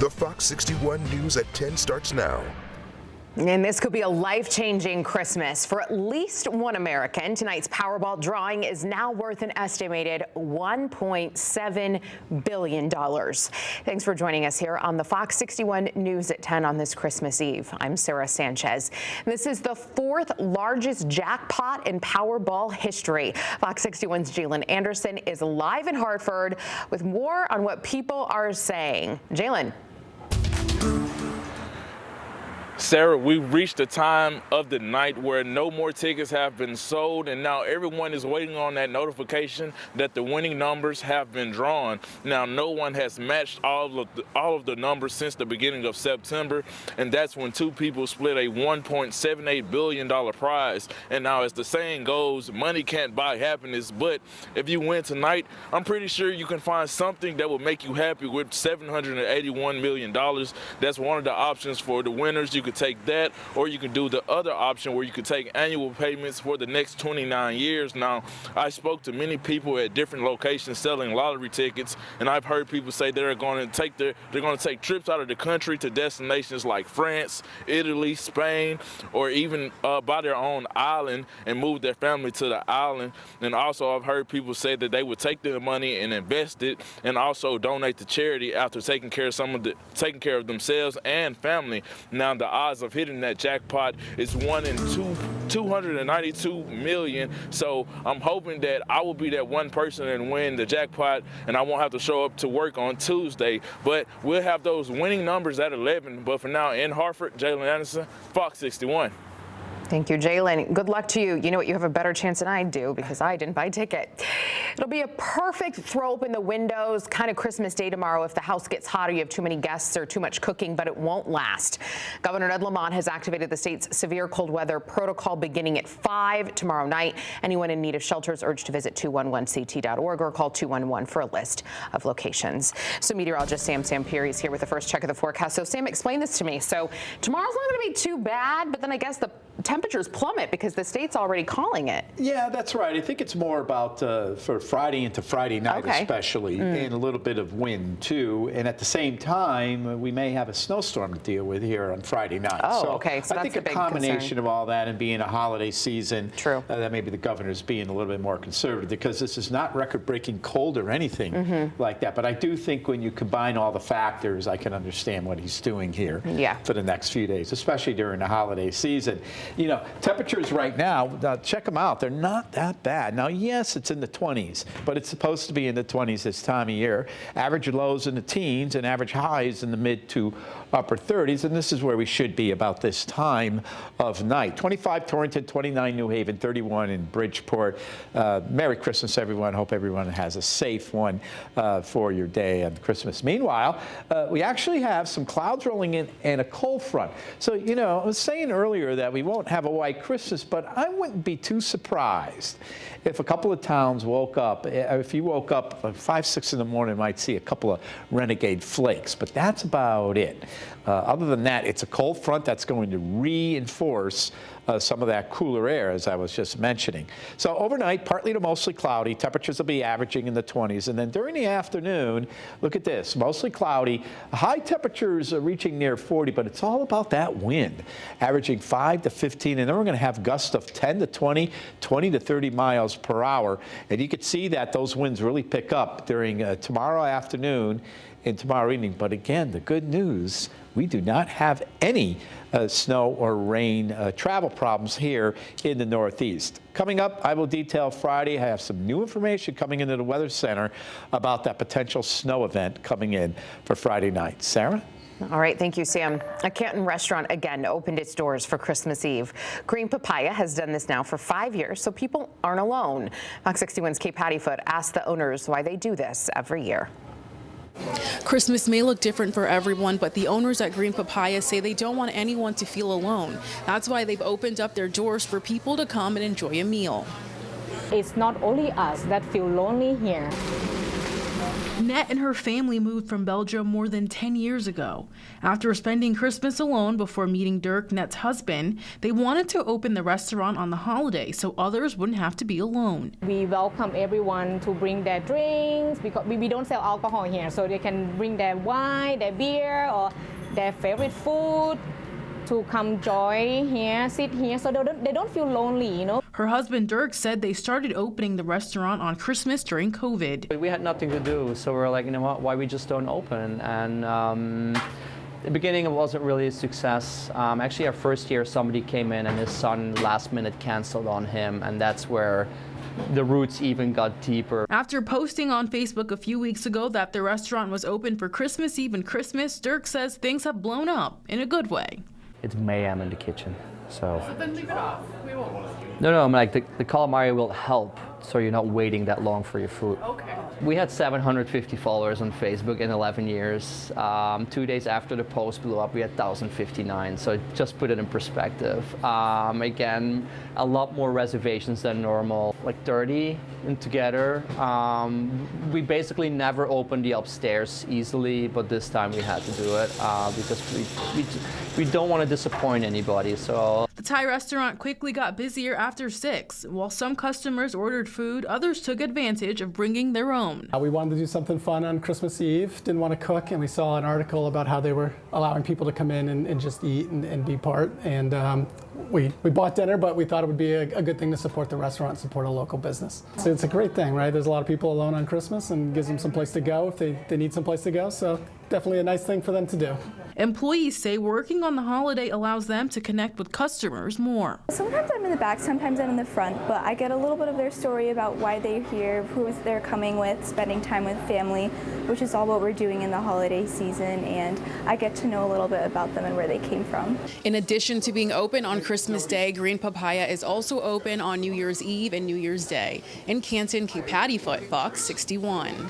The Fox 61 News at 10 starts now. And this could be a life-changing Christmas for at least one American. Tonight's Powerball drawing is now worth an estimated $1.7 billion. Thanks for joining us here on the Fox 61 News at 10 on this Christmas Eve. I'm Sarah Sanchez. This is the fourth largest jackpot in Powerball history. Fox 61's Jalen Anderson is live in Hartford with more on what people are saying. Jalen. Sarah, we've reached the time of the night where no more tickets have been sold, and now everyone is waiting on that notification that the winning numbers have been drawn. Now, no one has matched all of the numbers since the beginning of September, and that's when two people split a $1.78 billion prize. And now, as the saying goes, money can't buy happiness, but if you win tonight, I'm pretty sure you can find something that will make you happy with $781 million. That's one of the options for the winners. You could take that, or you can do the other option where you could take annual payments for the next 29 years. Now, I spoke to many people at different locations selling lottery tickets, and I've heard people say they're going to take trips out of the country to destinations like France, Italy, Spain, or even buy their own island and move their family to the island. And also, I've heard people say that they would take their money and invest it, and also donate to charity after taking care of themselves and family. Now, the odds of hitting that jackpot is 1 in 292 million. So I'm hoping that I will be that one person and win the jackpot, and I won't have to show up to work on Tuesday. But we'll have those winning numbers at 11. But for now, in Hartford, Jalen Anderson, Fox 61. Thank you, Jalen. Good luck to you. You know what? You have a better chance than I do because I didn't buy a ticket. It'll be a perfect throw open the windows kind of Christmas Day tomorrow if the house gets hot or you have too many guests or too much cooking, but it won't last. Governor Ned Lamont has activated the state's severe cold weather protocol beginning at 5 tomorrow night. Anyone in need of shelter is urged to visit 211ct.org or call 211 for a list of locations. So meteorologist Sam Sampieri is here with the first check of the forecast. So Sam, explain this to me. So tomorrow's not going to be too bad, but then I guess the temperatures plummet because the state's already calling it. Yeah, that's right. I think it's more about for Friday into Friday night especially, and a little bit of wind too. And at the same time, we may have a snowstorm to deal with here on Friday night. Oh, so okay. So I that's think a combination of all that and being a holiday season, that maybe the governor's being a little bit more conservative because this is not record-breaking cold or anything like that. But I do think when you combine all the factors, I can understand what he's doing here for the next few days, especially during the holiday season. You know, temperatures right now, check them out. They're not that bad. Now, yes, it's in the 20s, but it's supposed to be in the 20s this time of year. Average lows in the teens and average highs in the mid to upper 30s, and this is where we should be about this time of night. 25 Torrington, 29 New Haven, 31 in Bridgeport. Merry Christmas, everyone. Hope everyone has a safe one for your day on Christmas. Meanwhile, we actually have some clouds rolling in and a cold front. So, you know, I was saying earlier that we won't have a white Christmas, but I wouldn't be too surprised if a couple of towns woke up. If you woke up like 5, 6 in the morning, you might see a couple of renegade flakes, but that's about it. Other than that, it's a cold front that's going to reinforce some of that cooler air, as I was just mentioning. So overnight, partly to mostly cloudy. Temperatures will be averaging in the 20s. And then during the afternoon, look at this, mostly cloudy. High temperatures are reaching near 40, but it's all about that wind, averaging 5 to 15. And then we're going to have gusts of 10 to 20, 20 to 30 miles per hour. And you could see that those winds really pick up during tomorrow afternoon and tomorrow evening. But again, the good news, we do not have any snow or rain travel problems here in the Northeast. Coming up, I will detail Friday. I have some new information coming into the Weather Center about that potential snow event coming in for Friday night. Sarah? All right, thank you, Sam. A Canton restaurant again opened its doors for Christmas Eve. Green Papaya has done this now for 5 years, so people aren't alone. Fox 61's Kate Pattyfoot asked the owners why they do this every year. Christmas may look different for everyone, but the owners at Green Papaya say they don't want anyone to feel alone. That's why they've opened up their doors for people to come and enjoy a meal. It's not only us that feel lonely here. Net and her family moved from Belgium more than 10 years ago. After spending Christmas alone before meeting Dirk, Net's husband, they wanted to open the restaurant on the holiday so others wouldn't have to be alone. We welcome everyone to bring their drinks because we don't sell alcohol here, so they can bring their wine, their beer, or their favorite food to come join here, sit here, so they don't feel lonely, you know. Her husband Dirk said they started opening the restaurant on Christmas during COVID. We had nothing to do, so we were like, you know what, why we just don't open? And in the beginning, it wasn't really a success. Actually, our first year, somebody came in and his son last minute canceled on him, and that's where the roots even got deeper. After posting on Facebook a few weeks ago that the restaurant was open for Christmas Eve and Christmas, Dirk says things have blown up in a good way. It's mayhem in the kitchen, so then leave it off. We won't. No, I'm like, the calamari will help, so you're not waiting that long for your food. Okay. We had 750 followers on Facebook in 11 years. 2 days after the post blew up, we had 1,059, so just put it in perspective. Again, a lot more reservations than normal, like 30 together. We basically never opened the upstairs easily, but this time we had to do it because we don't want to disappoint anybody. So The Thai restaurant quickly got busier after 6. While some customers ordered food, others took advantage of bringing their own. We wanted to do something fun on Christmas Eve, didn't want to cook, and we saw an article about how they were allowing people to come in and just eat and be part. And we bought dinner, but we thought it would be a good thing to support the restaurant, support a local business. So it's a great thing, right? There's a lot of people alone on Christmas and gives them some place to go if they need some place to go. So definitely a nice thing for them to do. Employees say working on the holiday allows them to connect with customers more. Sometimes I'm in the back, sometimes I'm in the front, but I get a little bit of their story about why they're here, who they're coming with, spending time with family, which is all what we're doing in the holiday season, and I get to know a little bit about them and where they came from. In addition to being open on Christmas Day, Green Papaya is also open on New Year's Eve and New Year's Day. In Canton, Kay Pattyfoot, Fox 61.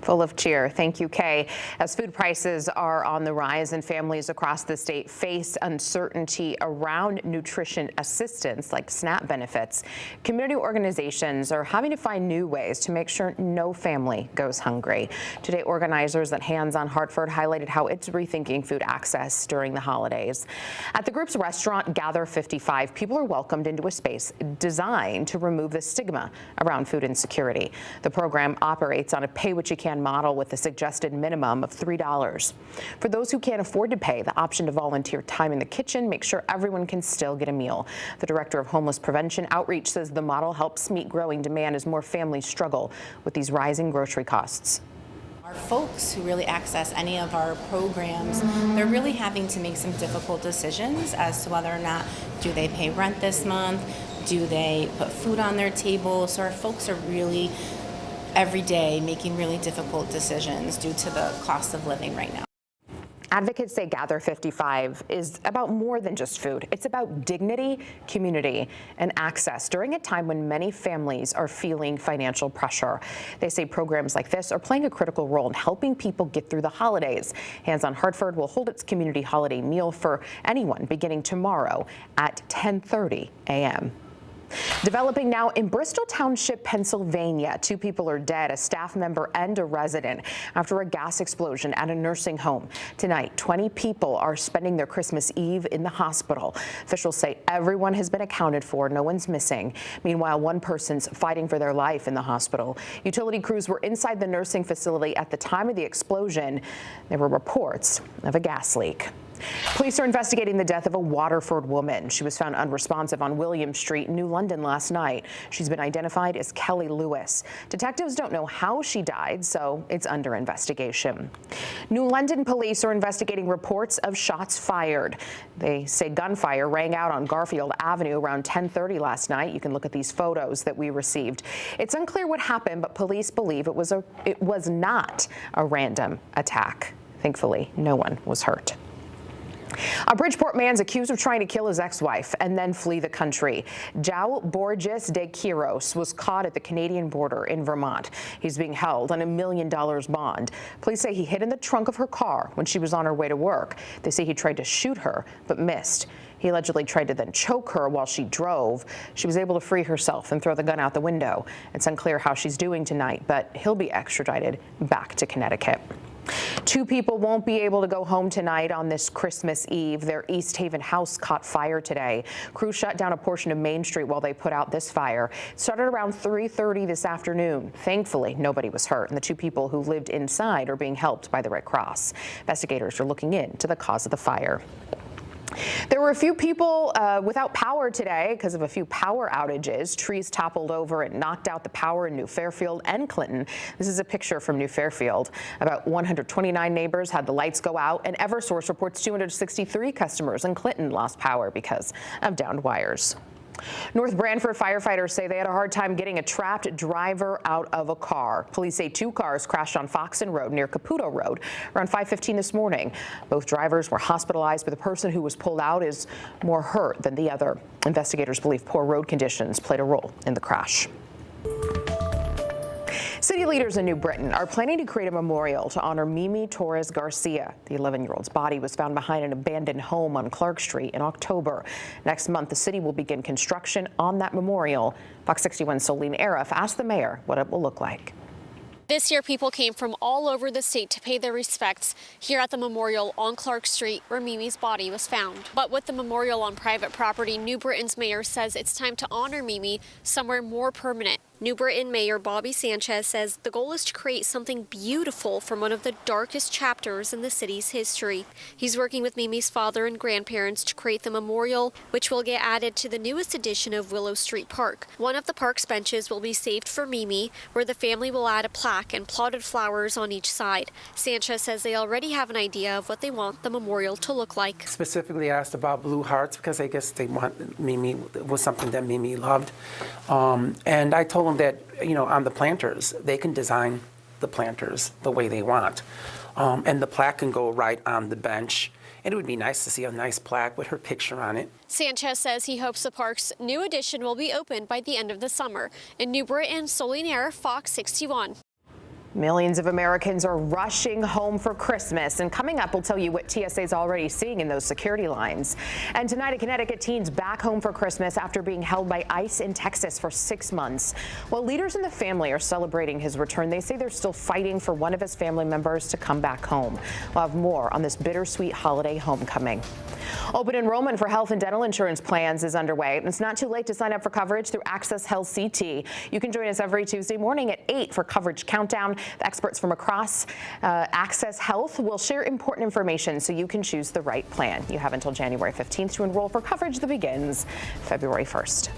Full of cheer. Thank you, Kay. As food prices are on the rise and families across the state face uncertainty around nutrition assistance like SNAP benefits, community organizations are having to find new ways to make sure no family goes hungry. Today, organizers at Hands on Hartford highlighted how it's rethinking food access during the holidays. At the group's restaurant, Gather 55, people are welcomed into a space designed to remove the stigma around food insecurity. The program operates on a pay-what-you-can model with a suggested minimum of $3. For those who can't afford to pay, the option to volunteer time in the kitchen makes sure everyone can still get a meal. The director of Homeless Prevention Outreach says the model helps meet growing demand as more families struggle with these rising grocery costs. Our folks who really access any of our programs, they're really having to make some difficult decisions as to whether or not do they pay rent this month, do they put food on their table. So our folks are really every day making really difficult decisions due to the cost of living right now. Advocates say Gather 55 is about more than just food. It's about dignity, community, and access during a time when many families are feeling financial pressure. They say programs like this are playing a critical role in helping people get through the holidays. Hands on Hartford will hold its community holiday meal for anyone beginning tomorrow at 10:30 a.m. Developing now in Bristol Township, Pennsylvania. 2 people are dead, a staff member and a resident, after a gas explosion at a nursing home. Tonight, 20 people are spending their Christmas Eve in the hospital. Officials say everyone has been accounted for. No one's missing. Meanwhile, one person's fighting for their life in the hospital. Utility crews were inside the nursing facility at the time of the explosion. There were reports of a gas leak. Police are investigating the death of a Waterford woman. She was found unresponsive on William Street, New London, last night. She's been identified as Kelly Lewis. Detectives don't know how she died, so it's under investigation. New London police are investigating reports of shots fired. They say gunfire rang out on Garfield Avenue around 10:30 last night. You can look at these photos that we received. It's unclear what happened, but police believe it was not a random attack. Thankfully, no one was hurt. A Bridgeport man's accused of trying to kill his ex-wife and then flee the country. João Borges de Quiros was caught at the Canadian border in Vermont. He's being held on $1 million bond. Police say he hid in the trunk of her car when she was on her way to work. They say he tried to shoot her but missed. He allegedly tried to then choke her while she drove. She was able to free herself and throw the gun out the window. It's unclear how she's doing tonight, but he'll be extradited back to Connecticut. 2 people won't be able to go home tonight on this Christmas Eve. Their East Haven house caught fire today. Crews shut down a portion of Main Street while they put out this fire. It started around 3:30 this afternoon. Thankfully, nobody was hurt, and the 2 people who lived inside are being helped by the Red Cross. Investigators are looking into the cause of the fire. There were a few people without power today because of a few power outages. Trees toppled over and knocked out the power in New Fairfield and Clinton. This is a picture from New Fairfield. About 129 neighbors had the lights go out, and Eversource reports 263 customers in Clinton lost power because of downed wires. North Branford firefighters say they had a hard time getting a trapped driver out of a car. Police say 2 cars crashed on Foxen Road near Caputo Road around 5:15 this morning. Both drivers were hospitalized, but the person who was pulled out is more hurt than the other. Investigators believe poor road conditions played a role in the crash. City leaders in New Britain are planning to create a memorial to honor Mimi Torres Garcia. The 11-year-old's body was found behind an abandoned home on Clark Street in October. Next month, the city will begin construction on that memorial. Fox 61's Solene Arif asked the mayor what it will look like. This year, people came from all over the state to pay their respects here at the memorial on Clark Street, where Mimi's body was found. But with the memorial on private property, New Britain's mayor says it's time to honor Mimi somewhere more permanent. New Britain Mayor Bobby Sanchez says the goal is to create something beautiful from one of the darkest chapters in the city's history. He's working with Mimi's father and grandparents to create the memorial, which will get added to the newest edition of Willow Street Park. One of the park's benches will be saved for Mimi, where the family will add a plaque and plotted flowers on each side. Sanchez says they already have an idea of what they want the memorial to look like. Specifically asked about blue hearts because I guess they want Mimi, was something that Mimi loved. And I told them that, on the planters, they can design the planters the way they want. And the plaque can go right on the bench. And it would be nice to see a nice plaque with her picture on it. Sanchez says he hopes the park's new addition will be open by the end of the summer. In New Britain, Solene Arif, Fox 61. Millions of Americans are rushing home for Christmas, and coming up, we'll tell you what TSA is already seeing in those security lines. And tonight, a Connecticut teen's back home for Christmas after being held by ICE in Texas for 6 months. While leaders in the family are celebrating his return, they say they're still fighting for one of his family members to come back home. We'll have more on this bittersweet holiday homecoming. Open enrollment for health and dental insurance plans is underway. It's not too late to sign up for coverage through Access Health CT. You can join us every Tuesday morning at 8 for Coverage Countdown. The experts from across Access Health will share important information so you can choose the right plan. You have until January 15th to enroll for coverage that begins February 1st.